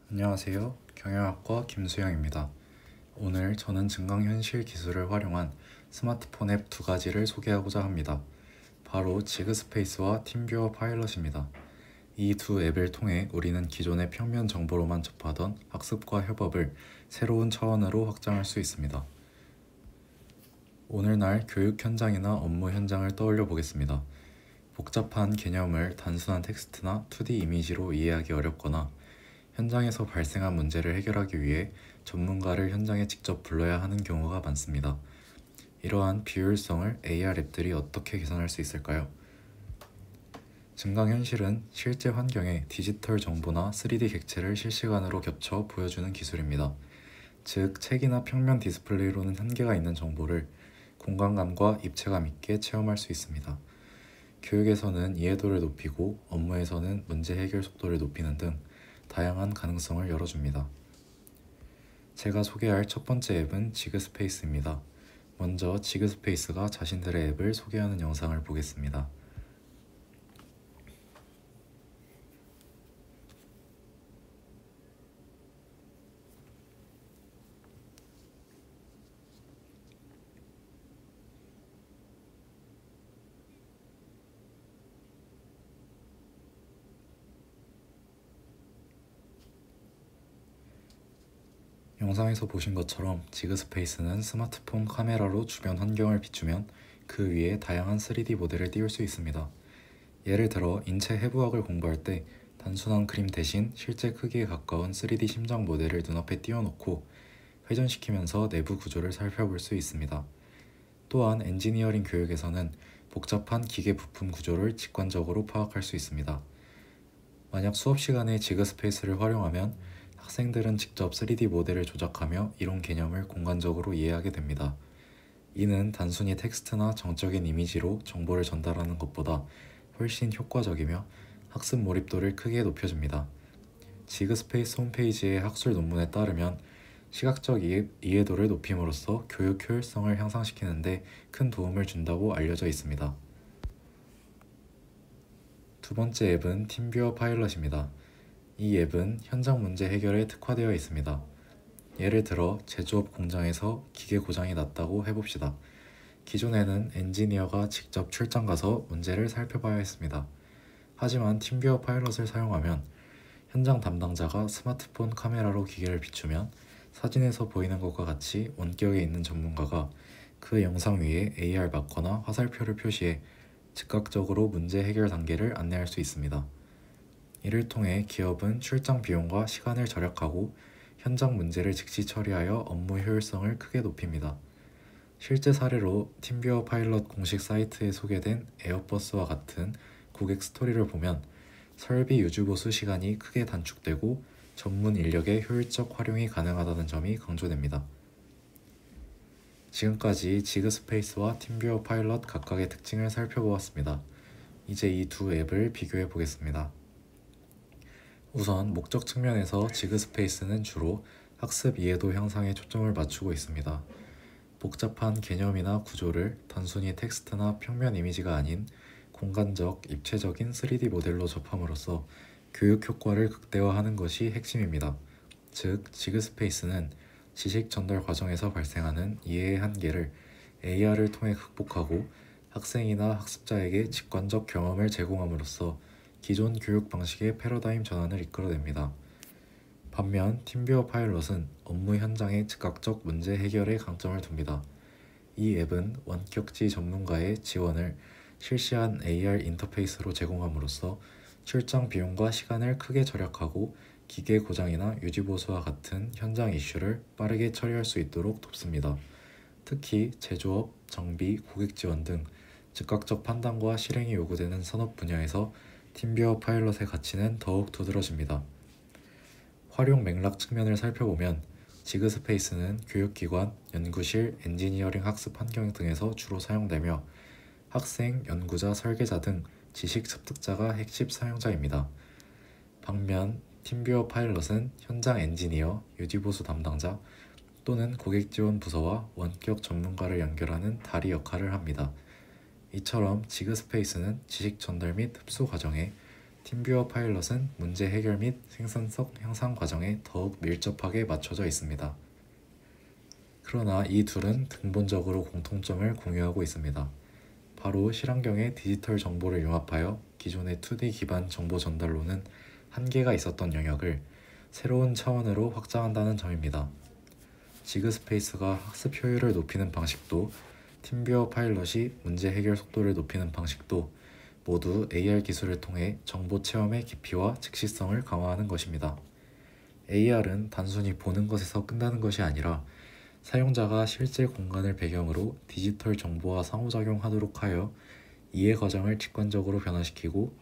안녕하세요. 경영학과 김수영입니다. 오늘 저는 증강현실 기술을 활용한 스마트폰 앱 두 가지를 소개하고자 합니다. 바로 지그스페이스와 팀뷰어 파일럿입니다. 이 두 앱을 통해 우리는 기존의 평면 정보로만 접하던 학습과 협업을 새로운 차원으로 확장할 수 있습니다. 오늘날 교육 현장이나 업무 현장을 떠올려 보겠습니다. 복잡한 개념을 단순한 텍스트나 2D 이미지로 이해하기 어렵거나 현장에서 발생한 문제를 해결하기 위해 전문가를 현장에 직접 불러야 하는 경우가 많습니다. 이러한 비효율성을 AR 앱들이 어떻게 개선할 수 있을까요? 증강현실은 실제 환경에 디지털 정보나 3D 객체를 실시간으로 겹쳐 보여주는 기술입니다. 즉, 책이나 평면 디스플레이로는 한계가 있는 정보를 공간감과 입체감 있게 체험할 수 있습니다. 교육에서는 이해도를 높이고 업무에서는 문제 해결 속도를 높이는 등 다양한 가능성을 열어줍니다. 제가 소개할 첫 번째 앱은 지그스페이스입니다. 먼저 지그스페이스가 자신들의 앱을 소개하는 영상을 보겠습니다. 영상에서 보신 것처럼 지그스페이스는 스마트폰 카메라로 주변 환경을 비추면 그 위에 다양한 3D 모델을 띄울 수 있습니다. 예를 들어 인체 해부학을 공부할 때 단순한 그림 대신 실제 크기에 가까운 3D 심장 모델을 눈앞에 띄워놓고 회전시키면서 내부 구조를 살펴볼 수 있습니다. 또한 엔지니어링 교육에서는 복잡한 기계 부품 구조를 직관적으로 파악할 수 있습니다. 만약 수업 시간에 지그스페이스를 활용하면 학생들은 직접 3D 모델을 조작하며 이론 개념을 공간적으로 이해하게 됩니다. 이는 단순히 텍스트나 정적인 이미지로 정보를 전달하는 것보다 훨씬 효과적이며 학습 몰입도를 크게 높여줍니다. 지그스페이스 홈페이지의 학술 논문에 따르면 시각적 이해도를 높임으로써 교육 효율성을 향상시키는 데 큰 도움을 준다고 알려져 있습니다. 두 번째 앱은 팀뷰어 파일럿입니다. 이 앱은 현장 문제 해결에 특화되어 있습니다. 예를 들어 제조업 공장에서 기계 고장이 났다고 해봅시다. 기존에는 엔지니어가 직접 출장 가서 문제를 살펴봐야 했습니다. 하지만 팀뷰어 파일럿을 사용하면 현장 담당자가 스마트폰 카메라로 기계를 비추면 사진에서 보이는 것과 같이 원격에 있는 전문가가 그 영상 위에 AR 마커나 화살표를 표시해 즉각적으로 문제 해결 단계를 안내할 수 있습니다. 이를 통해 기업은 출장 비용과 시간을 절약하고 현장 문제를 즉시 처리하여 업무 효율성을 크게 높입니다. 실제 사례로 팀뷰어 파일럿 공식 사이트에 소개된 에어버스와 같은 고객 스토리를 보면 설비 유지보수 시간이 크게 단축되고 전문 인력의 효율적 활용이 가능하다는 점이 강조됩니다. 지금까지 지그스페이스와 팀뷰어 파일럿 각각의 특징을 살펴보았습니다. 이제 이 두 앱을 비교해 보겠습니다. 우선 목적 측면에서 지그스페이스는 주로 학습 이해도 향상에 초점을 맞추고 있습니다. 복잡한 개념이나 구조를 단순히 텍스트나 평면 이미지가 아닌 공간적, 입체적인 3D 모델로 접함으로써 교육 효과를 극대화하는 것이 핵심입니다. 즉, 지그스페이스는 지식 전달 과정에서 발생하는 이해의 한계를 AR을 통해 극복하고 학생이나 학습자에게 직관적 경험을 제공함으로써 기존 교육 방식의 패러다임 전환을 이끌어냅니다. 반면 팀뷰어 파일럿은 업무 현장의 즉각적 문제 해결에 강점을 둡니다. 이 앱은 원격지 전문가의 지원을 실시한 AR 인터페이스로 제공함으로써 출장 비용과 시간을 크게 절약하고 기계 고장이나 유지보수와 같은 현장 이슈를 빠르게 처리할 수 있도록 돕습니다. 특히 제조업, 정비, 고객 지원 등 즉각적 판단과 실행이 요구되는 산업 분야에서 팀뷰어 파일럿의 가치는 더욱 두드러집니다. 활용 맥락 측면을 살펴보면 지그스페이스는 교육기관, 연구실, 엔지니어링 학습 환경 등에서 주로 사용되며 학생, 연구자, 설계자 등 지식 습득자가 핵심 사용자입니다. 반면 팀뷰어 파일럿은 현장 엔지니어, 유지보수 담당자 또는 고객 지원 부서와 원격 전문가를 연결하는 다리 역할을 합니다. 이처럼 지그스페이스는 지식 전달 및 흡수 과정에, 팀뷰어 파일럿은 문제 해결 및 생산성 향상 과정에 더욱 밀접하게 맞춰져 있습니다. 그러나 이 둘은 근본적으로 공통점을 공유하고 있습니다. 바로 실환경의 디지털 정보를 융합하여 기존의 2D 기반 정보 전달로는 한계가 있었던 영역을 새로운 차원으로 확장한다는 점입니다. 지그스페이스가 학습 효율을 높이는 방식도 팀뷰어 파일럿이 문제 해결 속도를 높이는 방식도 모두 AR 기술을 통해 정보 체험의 깊이와 즉시성을 강화하는 것입니다. AR은 단순히 보는 것에서 끝나는 것이 아니라 사용자가 실제 공간을 배경으로 디지털 정보와 상호작용하도록 하여 이해 과정을 직관적으로 변화시키고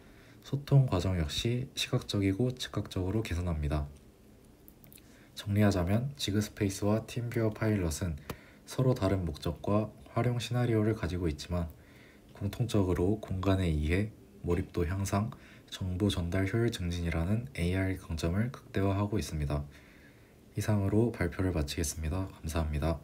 소통 과정 역시 시각적이고 즉각적으로 개선합니다. 정리하자면 지그스페이스와 팀뷰어 파일럿은 서로 다른 목적과 활용 시나리오를 가지고 있지만 공통적으로 공간의 이해, 몰입도 향상, 정보 전달 효율 증진이라는 AR의 강점을 극대화하고 있습니다. 이상으로 발표를 마치겠습니다. 감사합니다.